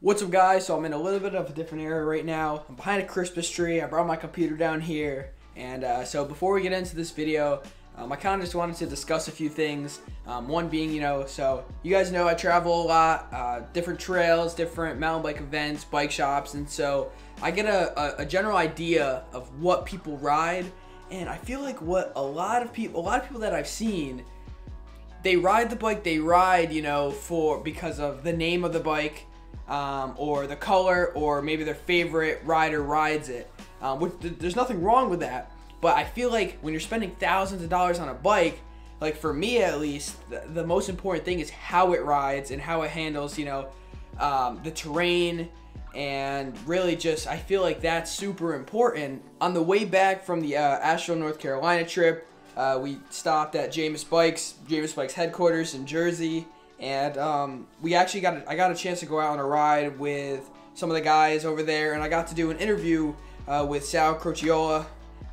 What's up, guys? So I'm in a little bit of a different area right now. I'm behind a Christmas tree. I brought my computer down here, and so before we get into this video, I kind of just wanted to discuss a few things. One being, so you guys know I travel a lot, different trails, different mountain bike events, bike shops, and so I get a general idea of what people ride, and I feel like what a lot of people that I've seen, they ride the bike they ride, because of the name of the bike, or the color, or maybe their favorite rider rides it. Which there's nothing wrong with that. But I feel like when you're spending thousands of dollars on a bike, like for me at least, the most important thing is how it rides and how it handles, the terrain, and really just, I feel like that's super important. On the way back from the Asheville, North Carolina trip, we stopped at Jamis Bikes headquarters in Jersey, and I got a chance to go out on a ride with some of the guys over there, and I got to do an interview with Sal Crocchiola.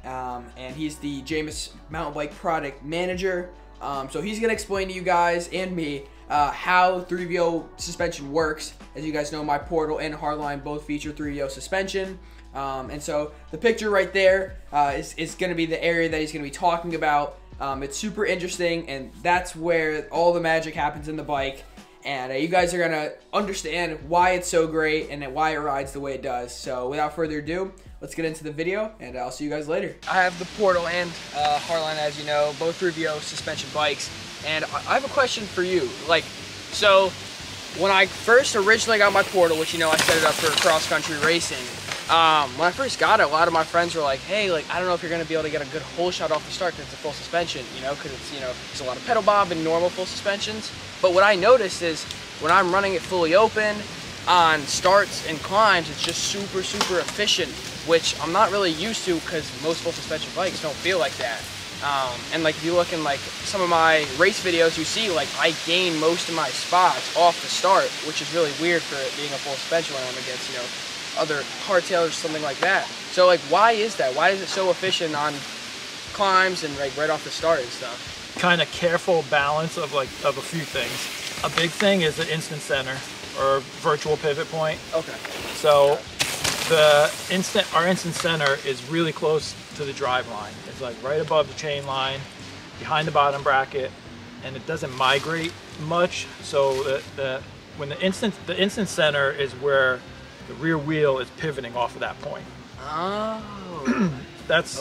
And he's the Jamis mountain bike product manager. So he's gonna explain to you guys and me how 3VO suspension works. As you guys know, my Portal and Hardline both feature 3VO suspension. And so the picture right there is gonna be the area that he's gonna be talking about. It's super interesting, and that's where all the magic happens in the bike. And you guys are gonna understand why it's so great and why it rides the way it does. So without further ado, let's get into the video, and I'll see you guys later. I have the Portal and Hardline, as you know, both 3VO suspension bikes, and I have a question for you. So when I first originally got my Portal, which I set it up for cross-country racing, when I first got it, a lot of my friends were like, hey, I don't know if you're gonna be able to get a good hole shot off the start because it's a full suspension, because it's, there's a lot of pedal bob in normal full suspensions. But what I noticed is when I'm running it fully open on starts and climbs, it's just super, super efficient, which I'm not really used to because most full suspension bikes don't feel like that. And if you look in some of my race videos, you see I gain most of my spots off the start, which is really weird for it being a full suspension when I'm against, other hardtailers or something like that. So why is that? Why is it so efficient on climbs and right off the start and stuff? Kind of careful balance of a few things. A big thing is the instant center or virtual pivot point. Okay. So our instant center is really close to the drive line. It's right above the chain line, behind the bottom bracket, and it doesn't migrate much. So when the instant center is where the rear wheel is pivoting off of that point. Oh. That's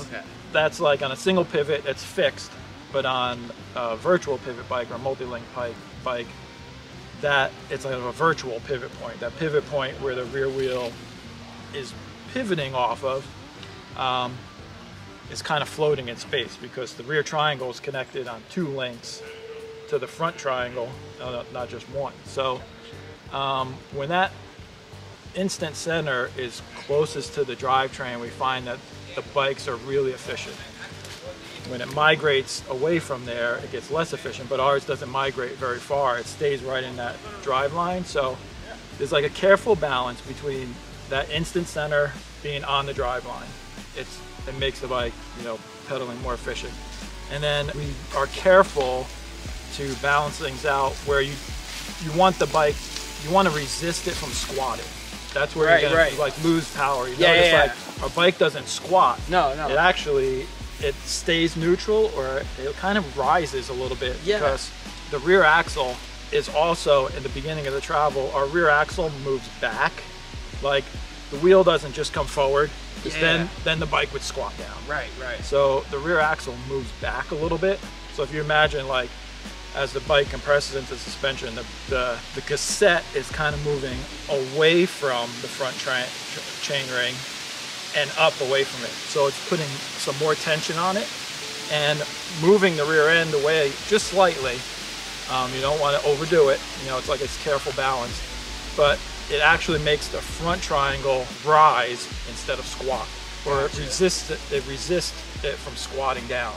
on a single pivot, it's fixed. But on a virtual pivot bike or multi-link bike, that it's a virtual pivot point. That pivot point where the rear wheel is pivoting off of is kind of floating in space because the rear triangle is connected on 2 links to the front triangle, not just one. So when that instant center is closest to the drivetrain, we find that the bikes are really efficient. When it migrates away from there, it gets less efficient, but ours doesn't migrate very far. It stays right in that drive line. So there's a careful balance between that instant center being on the drive line. It makes the bike, pedaling more efficient. And then we are careful to balance things out where you want the bike, you want to resist it from squatting. That's where you're gonna lose power. Notice our bike doesn't squat. No. It stays neutral, or it kind of rises a little bit because the rear axle is also, in the beginning of the travel, our rear axle moves back. The wheel doesn't just come forward, because then the bike would squat down. Right. So the rear axle moves back a little bit. So if you imagine as the bike compresses into suspension, the cassette is kind of moving away from the front chain ring and up away from it. So it's putting some more tension on it and moving the rear end away just slightly. You don't want to overdo it. It's it's careful balance, but it actually makes the front triangle rise instead of squat, or it resists it from squatting down.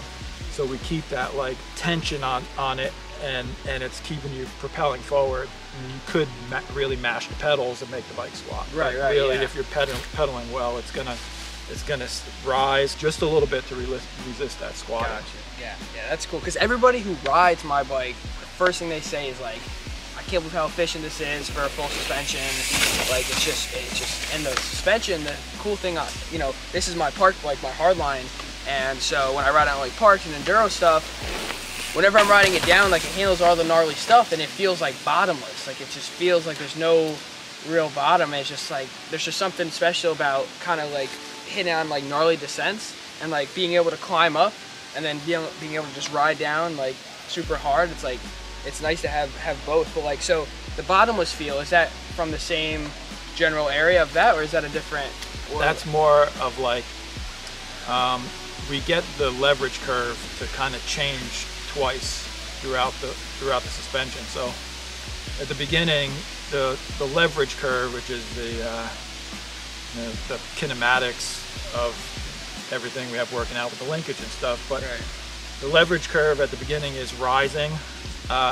So we keep that tension on it, and it's keeping you propelling forward. And you could really mash the pedals and make the bike squat. Really, if you're pedaling well, it's gonna rise just a little bit to resist that squat. Gotcha. Yeah, that's cool. Because everybody who rides my bike, the first thing they say is I can't believe how efficient this is for a full suspension. Like it's just, and the suspension, the cool thing, you know, this is my park, like my hardline, and so when I ride on like parks and enduro stuff, whenever I'm riding it down, like it handles all the gnarly stuff, and it feels like bottomless. Like it just feels like there's no real bottom. It's just like there's just something special about kind of like hitting on like gnarly descents and like being able to climb up and then being able to just ride down like super hard. It's like it's nice to have both. But like, so the bottomless feel, is that from the same general area of that, or is that a different? That's more of like we get the leverage curve to kind of change twice throughout the suspension. So at the beginning, the leverage curve, which is the kinematics of everything we have working out with the linkage and stuff, but the leverage curve at the beginning is rising,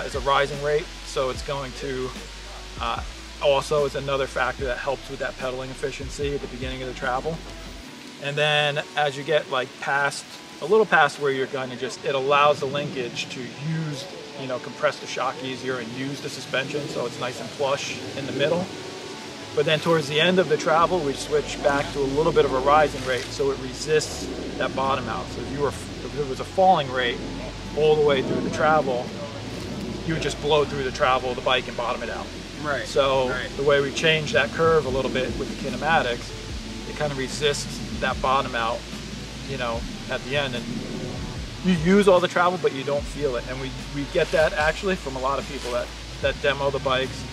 is a rising rate, so it's going to also is another factor that helps with that pedaling efficiency at the beginning of the travel. And then as you get like past, a little past where you're going to just, it allows the linkage to use, you know, compress the shock easier and use the suspension so it's nice and flush in the middle. But then towards the end of the travel, we switch back to a little bit of a rising rate so it resists that bottom out. So if it was a falling rate all the way through the travel, you would just blow through the travel of the bike and bottom it out. Right. So the way we change that curve a little bit with the kinematics, it kind of resists that bottom out, you know, at the end. And you use all the travel, but you don't feel it. And we get that actually from a lot of people that demo the bikes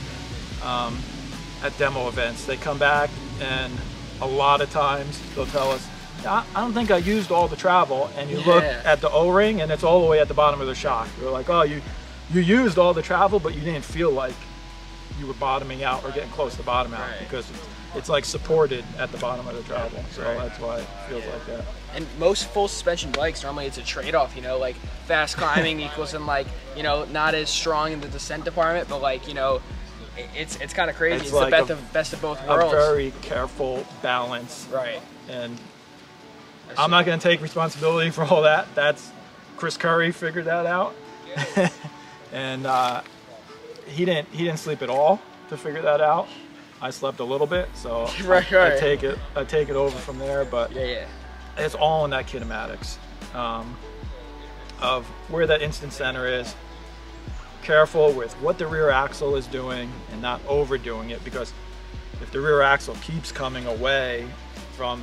at demo events. They come back and a lot of times they'll tell us, I don't think I used all the travel. And you look at the O-ring and it's all the way at the bottom of the shock. You're like, oh, you used all the travel, but you didn't feel like you were bottoming out or getting close to bottom out because it's like supported at the bottom of the travel. So that's why it feels like that. And most full suspension bikes, normally it's a trade-off, you know, like fast climbing equals in like, you know, not as strong in the descent department, but like, you know, it's kind of crazy. It's like the best of both worlds. A very careful balance. Right. And I'm not going to take responsibility for all that. That's Chris Curry figured that out. And he didn't sleep at all to figure that out. I slept a little bit, so I take it over from there. But it's all in that kinematics of where that instant center is. Careful with what the rear axle is doing and not overdoing it, because if the rear axle keeps coming away from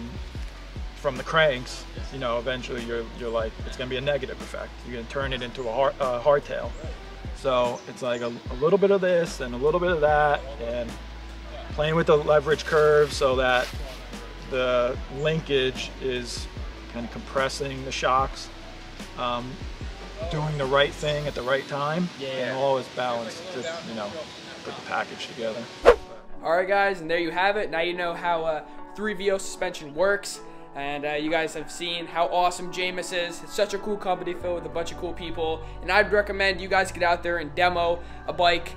the cranks, you know, eventually you're like, it's going to be a negative effect. You're going to turn it into a hardtail. So it's like a little bit of this and a little bit of that, and playing with the leverage curve so that the linkage is kind of compressing the shocks, doing the right thing at the right time, and always balance to, you know, put the package together. All right, guys, and there you have it. Now you know how 3VO suspension works. And you guys have seen how awesome Jameis is. It's such a cool company filled with a bunch of cool people. And I'd recommend you guys get out there and demo a bike.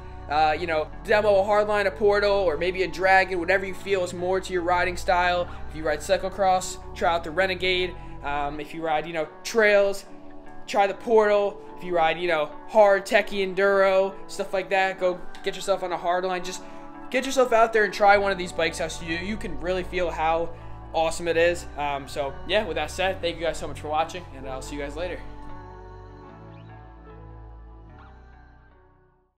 You know, demo a hardline, a Portal, or maybe a Dragon, whatever you feel is more to your riding style. If you ride cyclocross, try out the Renegade. If you ride, you know, trails, try the Portal. If you ride, you know, hard, techie enduro, stuff like that, go get yourself on a hardline. Just get yourself out there and try one of these bikes out so you can really feel how awesome it is. So yeah, with that said, thank you guys so much for watching, and I'll see you guys later.